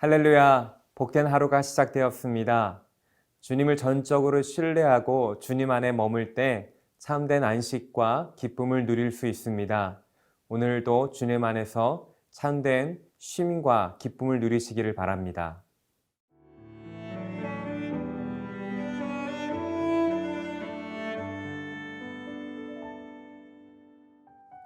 할렐루야, 복된 하루가 시작되었습니다. 주님을 전적으로 신뢰하고 주님 안에 머물 때 참된 안식과 기쁨을 누릴 수 있습니다. 오늘도 주님 안에서 참된 쉼과 기쁨을 누리시기를 바랍니다.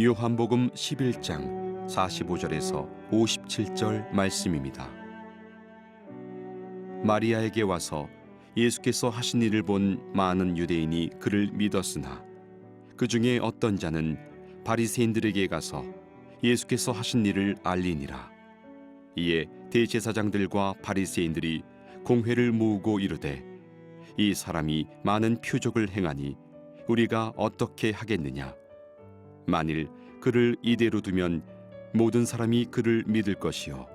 요한복음 11장 45절에서 57절 말씀입니다. 마리아에게 와서 예수께서 하신 일을 본 많은 유대인이 그를 믿었으나 그 중에 어떤 자는 바리새인들에게 가서 예수께서 하신 일을 알리니라. 이에 대제사장들과 바리새인들이 공회를 모으고 이르되 이 사람이 많은 표적을 행하니 우리가 어떻게 하겠느냐. 만일 그를 이대로 두면 모든 사람이 그를 믿을 것이요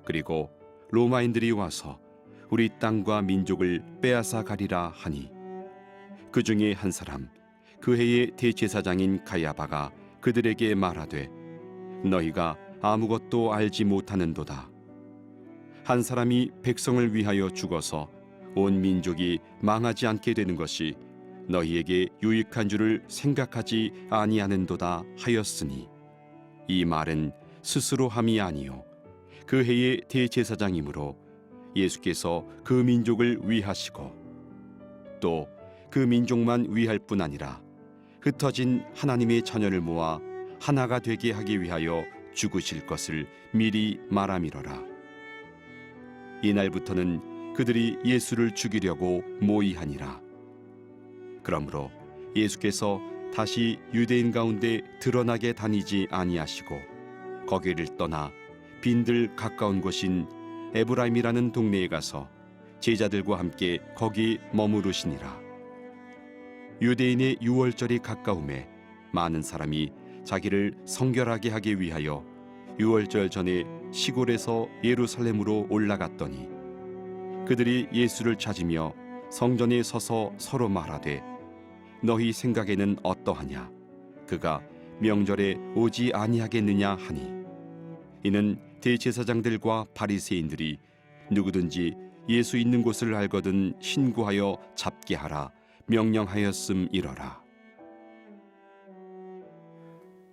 그리고 로마인들이 와서 우리 땅과 민족을 빼앗아 가리라 하니 그 중에 한 사람 그 해의 대제사장인 가야바가 그들에게 말하되 너희가 아무것도 알지 못하는도다. 한 사람이 백성을 위하여 죽어서 온 민족이 망하지 않게 되는 것이 너희에게 유익한 줄을 생각하지 아니하는도다 하였으니 이 말은 스스로 함이 아니요 그 해의 대제사장이므로 예수께서 그 민족을 위하시고 또 그 민족만 위할 뿐 아니라 흩어진 하나님의 자녀를 모아 하나가 되게 하기 위하여 죽으실 것을 미리 말함이로라. 이날부터는 그들이 예수를 죽이려고 모의하니라. 그러므로 예수께서 다시 유대인 가운데 드러나게 다니지 아니하시고 거기를 떠나 빈들 가까운 곳인 에브라임이라는 동네에 가서 제자들과 함께 거기 머무르시니라. 유대인의 유월절이 가까움에 많은 사람이 자기를 성결하게 하기 위하여 유월절 전에 시골에서 예루살렘으로 올라갔더니 그들이 예수를 찾으며 성전에 서서 서로 말하되 너희 생각에는 어떠하냐 그가 명절에 오지 아니하겠느냐 하니 이는 대제사장들과 바리새인들이 누구든지 예수 있는 곳을 알거든 신고하여 잡게 하라 명령하였음이러라.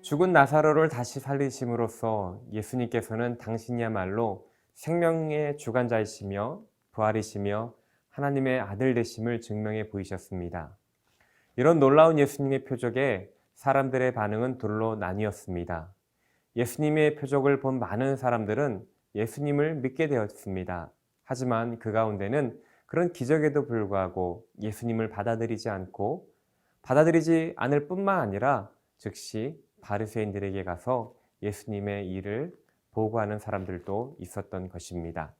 죽은 나사로를 다시 살리심으로써 예수님께서는 당신이야말로 생명의 주관자이시며 부활이시며 하나님의 아들 되심을 증명해 보이셨습니다. 이런 놀라운 예수님의 표적에 사람들의 반응은 둘로 나뉘었습니다. 예수님의 표적을 본 많은 사람들은 예수님을 믿게 되었습니다. 하지만 그 가운데는 그런 기적에도 불구하고 예수님을 받아들이지 않을 뿐만 아니라 즉시 바리새인들에게 가서 예수님의 일을 보고하는 사람들도 있었던 것입니다.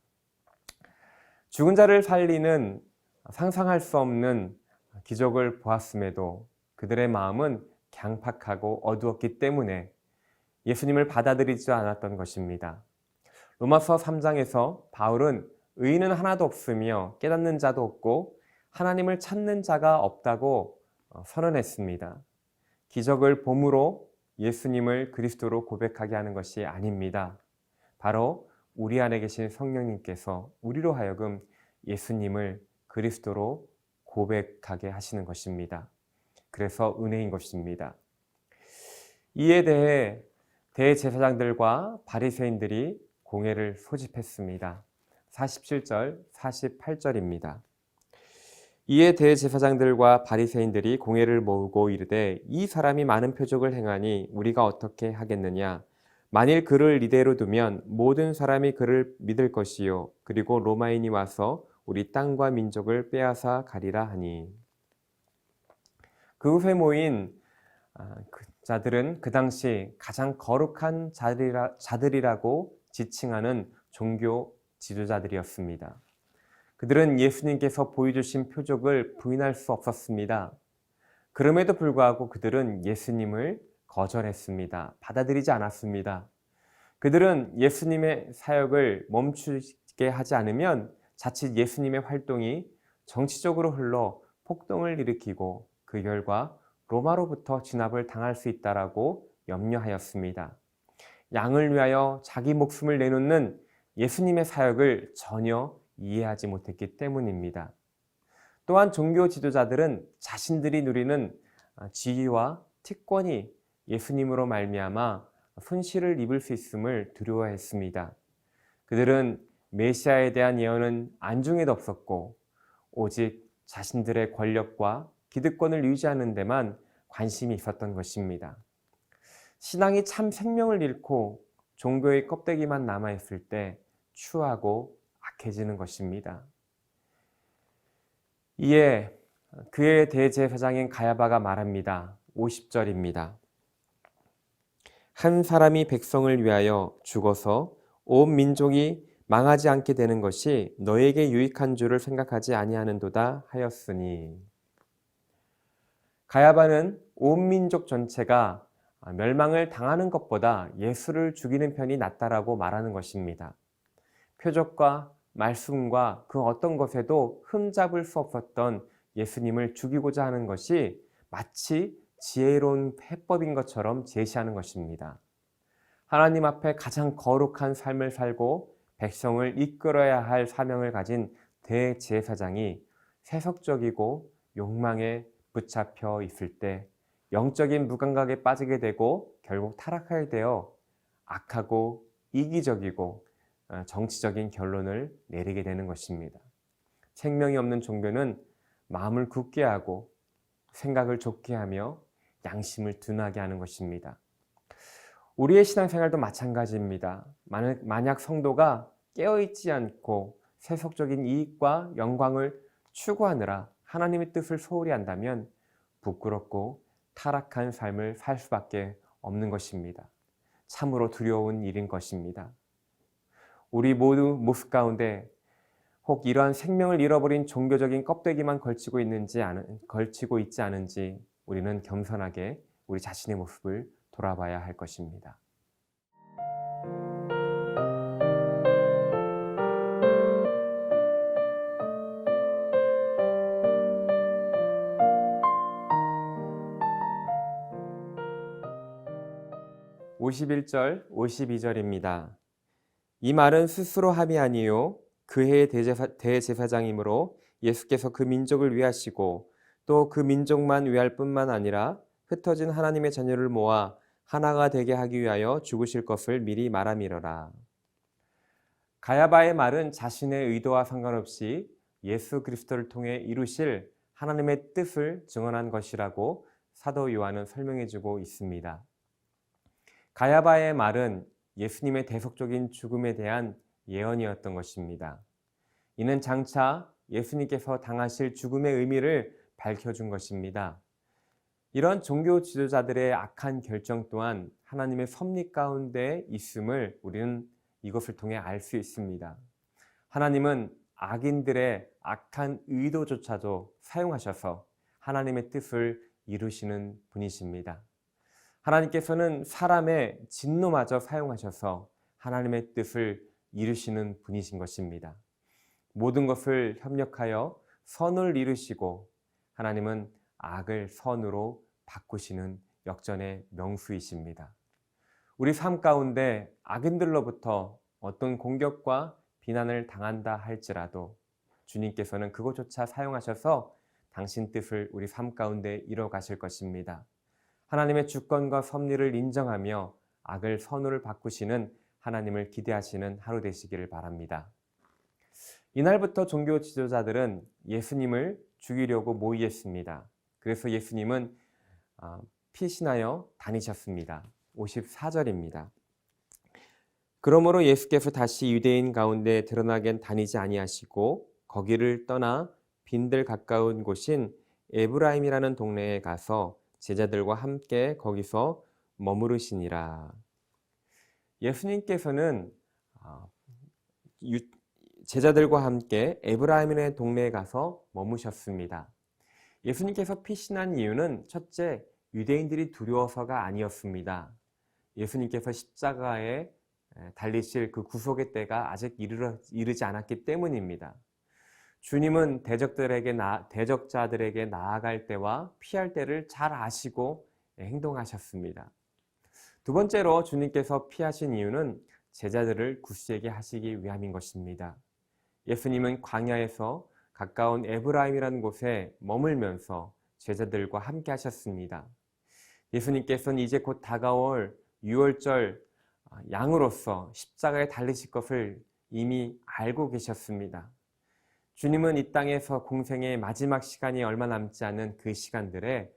죽은 자를 살리는 상상할 수 없는 기적을 보았음에도 그들의 마음은 강팍하고 어두웠기 때문에 예수님을 받아들이지 않았던 것입니다. 로마서 3장에서 바울은 의인은 하나도 없으며 깨닫는 자도 없고 하나님을 찾는 자가 없다고 선언했습니다. 기적을 봄으로 예수님을 그리스도로 고백하게 하는 것이 아닙니다. 바로 우리 안에 계신 성령님께서 우리로 하여금 예수님을 그리스도로 고백하게 하시는 것입니다. 그래서 은혜인 것입니다. 이에 대해 대제사장들과 바리새인들이 공회를 소집했습니다. 47절, 48절입니다. 이에 대제사장들과 바리새인들이 공회를 모으고 이르되 이 사람이 많은 표적을 행하니 우리가 어떻게 하겠느냐. 만일 그를 이대로 두면 모든 사람이 그를 믿을 것이요 그리고 로마인이 와서 우리 땅과 민족을 빼앗아 가리라 하니. 그 후에 모인 자들은 그 당시 가장 거룩한 자들이라고 지칭하는 종교 지도자들이었습니다. 그들은 예수님께서 보여주신 표적을 부인할 수 없었습니다. 그럼에도 불구하고 그들은 예수님을 거절했습니다. 받아들이지 않았습니다. 그들은 예수님의 사역을 멈추게 하지 않으면 자칫 예수님의 활동이 정치적으로 흘러 폭동을 일으키고 그 결과 로마로부터 진압을 당할 수 있다라고 염려하였습니다. 양을 위하여 자기 목숨을 내놓는 예수님의 사역을 전혀 이해하지 못했기 때문입니다. 또한 종교 지도자들은 자신들이 누리는 지위와 특권이 예수님으로 말미암아 손실을 입을 수 있음을 두려워했습니다. 그들은 메시아에 대한 예언은 안중에도 없었고 오직 자신들의 권력과 기득권을 유지하는 데만 관심이 있었던 것입니다. 신앙이 참 생명을 잃고 종교의 껍데기만 남아있을 때 추하고 악해지는 것입니다. 이에 그의 대제사장인 가야바가 말합니다. 50절입니다. 한 사람이 백성을 위하여 죽어서 온 민족이 망하지 않게 되는 것이 너에게 유익한 줄을 생각하지 아니하는도다 하였으니. 가야바는 온 민족 전체가 멸망을 당하는 것보다 예수를 죽이는 편이 낫다라고 말하는 것입니다. 표적과 말씀과 그 어떤 것에도 흠잡을 수 없었던 예수님을 죽이고자 하는 것이 마치 지혜로운 해법인 것처럼 제시하는 것입니다. 하나님 앞에 가장 거룩한 삶을 살고 백성을 이끌어야 할 사명을 가진 대제사장이 세속적이고 욕망에 붙잡혀 있을 때 영적인 무감각에 빠지게 되고 결국 타락하게 되어 악하고 이기적이고 정치적인 결론을 내리게 되는 것입니다. 생명이 없는 종교는 마음을 굳게 하고 생각을 좁게 하며 양심을 둔하게 하는 것입니다. 우리의 신앙생활도 마찬가지입니다. 만약 성도가 깨어있지 않고 세속적인 이익과 영광을 추구하느라 하나님의 뜻을 소홀히 한다면 부끄럽고 타락한 삶을 살 수밖에 없는 것입니다. 참으로 두려운 일인 것입니다. 우리 모두 모습 가운데 혹 이러한 생명을 잃어버린 종교적인 껍데기만 걸치고 있지 않은지 우리는 겸손하게 우리 자신의 모습을 돌아봐야 할 것입니다. (51절) (52절입니다) 이 말은 스스로 함이 아니요 그 해의 대제사장이므로 예수께서 그 민족을 위하시고 또 그 민족만 위할 뿐만 아니라 흩어진 하나님의 자녀를 모아 하나가 되게 하기 위하여 죽으실 것을 미리 말함이러라. 가야바의 말은 자신의 의도와 상관없이 예수 그리스도를 통해 이루실 하나님의 뜻을 증언한 것이라고 사도 요한은 설명해주고 있습니다. 가야바의 말은 예수님의 대속적인 죽음에 대한 예언이었던 것입니다. 이는 장차 예수님께서 당하실 죽음의 의미를 밝혀준 것입니다. 이런 종교 지도자들의 악한 결정 또한 하나님의 섭리 가운데 있음을 우리는 이것을 통해 알 수 있습니다. 하나님은 악인들의 악한 의도조차도 사용하셔서 하나님의 뜻을 이루시는 분이십니다. 하나님께서는 사람의 진노마저 사용하셔서 하나님의 뜻을 이루시는 분이신 것입니다. 모든 것을 협력하여 선을 이루시고 하나님은 악을 선으로 바꾸시는 역전의 명수이십니다. 우리 삶 가운데 악인들로부터 어떤 공격과 비난을 당한다 할지라도 주님께서는 그것조차 사용하셔서 당신 뜻을 우리 삶 가운데 이뤄 가실 것입니다. 하나님의 주권과 섭리를 인정하며 악을 선으로 바꾸시는 하나님을 기대하시는 하루 되시기를 바랍니다. 이날부터 종교 지도자들은 예수님을 죽이려고 모의했습니다. 그래서 예수님은 피신하여 다니셨습니다. 54절입니다. 그러므로 예수께서 다시 유대인 가운데 드러나게 다니지 아니하시고 거기를 떠나 빈들 가까운 곳인 에브라임이라는 동네에 가서 제자들과 함께 거기서 머무르시니라. 예수님께서는 제자들과 함께 에브라임의 동네에 가서 머무셨습니다. 예수님께서 피신한 이유는 첫째, 유대인들이 두려워서가 아니었습니다. 예수님께서 십자가에 달리실 그 구속의 때가 아직 이르지 않았기 때문입니다. 주님은 대적자들에게 나아갈 때와 피할 때를 잘 아시고 행동하셨습니다. 두 번째로 주님께서 피하신 이유는 제자들을 굳세게 하시기 위함인 것입니다. 예수님은 광야에서 가까운 에브라임이라는 곳에 머물면서 제자들과 함께 하셨습니다. 예수님께서는 이제 곧 다가올 유월절 양으로서 십자가에 달리실 것을 이미 알고 계셨습니다. 주님은 이 땅에서 공생의 마지막 시간이 얼마 남지 않은 그 시간들을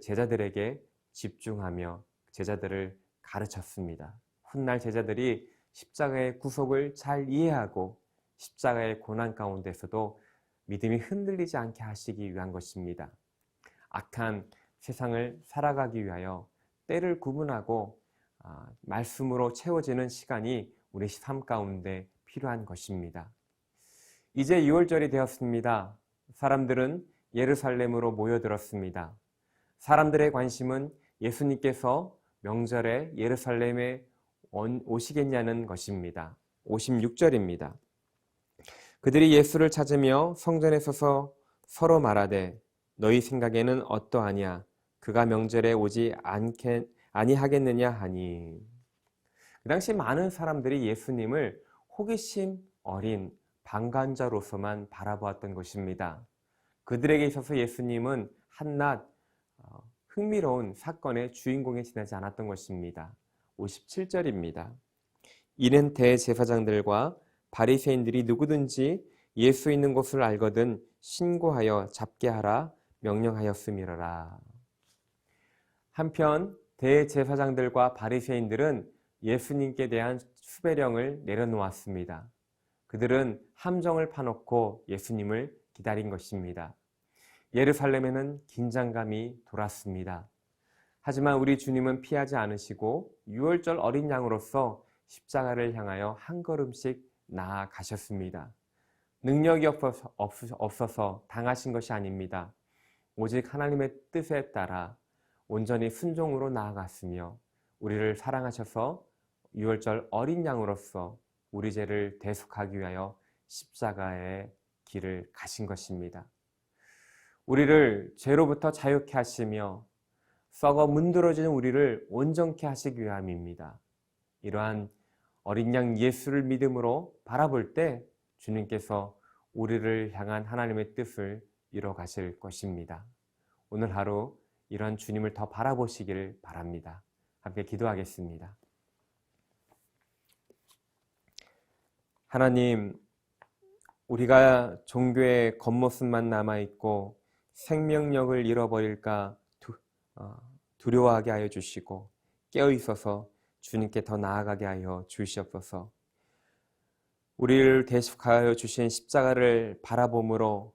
제자들에게 집중하며 제자들을 가르쳤습니다. 훗날 제자들이 십자가의 구속을 잘 이해하고 십자가의 고난 가운데서도 믿음이 흔들리지 않게 하시기 위한 것입니다. 악한 세상을 살아가기 위하여 때를 구분하고 말씀으로 채워지는 시간이 우리 삶 가운데 필요한 것입니다. 이제 6월절이 되었습니다. 사람들은 예루살렘으로 모여들었습니다. 사람들의 관심은 예수님께서 명절에 예루살렘에 오시겠냐는 것입니다. 56절입니다. 그들이 예수를 찾으며 성전에 서서 서로 말하되 너희 생각에는 어떠하냐? 그가 명절에 오지 아니하겠느냐 하니. 그 당시 많은 사람들이 예수님을 호기심 어린 방관자로서만 바라보았던 것입니다. 그들에게 있어서 예수님은 한낱 흥미로운 사건의 주인공에 지나지 않았던 것입니다. 57절입니다. 이는 대제사장들과 바리새인들이 누구든지 예수 있는 곳을 알거든 신고하여 잡게 하라 명령하였음이로라. 한편 대제사장들과 바리새인들은 예수님께 대한 수배령을 내려놓았습니다. 그들은 함정을 파놓고 예수님을 기다린 것입니다. 예루살렘에는 긴장감이 돌았습니다. 하지만 우리 주님은 피하지 않으시고 유월절 어린 양으로서 십자가를 향하여 한 걸음씩 나아가셨습니다. 능력이 없어서 당하신 것이 아닙니다. 오직 하나님의 뜻에 따라 온전히 순종으로 나아갔으며 우리를 사랑하셔서 유월절 어린 양으로서 우리 죄를 대속하기 위하여 십자가의 길을 가신 것입니다. 우리를 죄로부터 자유케 하시며 썩어 문드러지는 우리를 온전케 하시기 위함입니다. 이러한 어린 양 예수를 믿음으로 바라볼 때 주님께서 우리를 향한 하나님의 뜻을 이뤄 가실 것입니다. 오늘 하루 이러한 주님을 더 바라보시기를 바랍니다. 함께 기도하겠습니다. 하나님, 우리가 종교의 겉모습만 남아있고 생명력을 잃어버릴까 두려워하게 하여 주시고 깨어있어서 주님께 더 나아가게 하여 주시옵소서. 우리를 대속하여 주신 십자가를 바라봄으로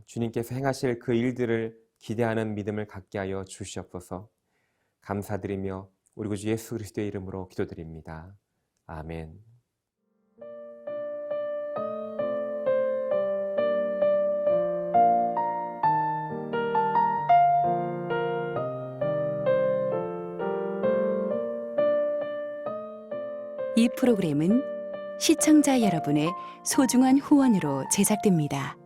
주님께서 행하실 그 일들을 기대하는 믿음을 갖게 하여 주시옵소서. 감사드리며 우리 구주 예수 그리스도의 이름으로 기도드립니다. 아멘. 이 프로그램은 시청자 여러분의 소중한 후원으로 제작됩니다.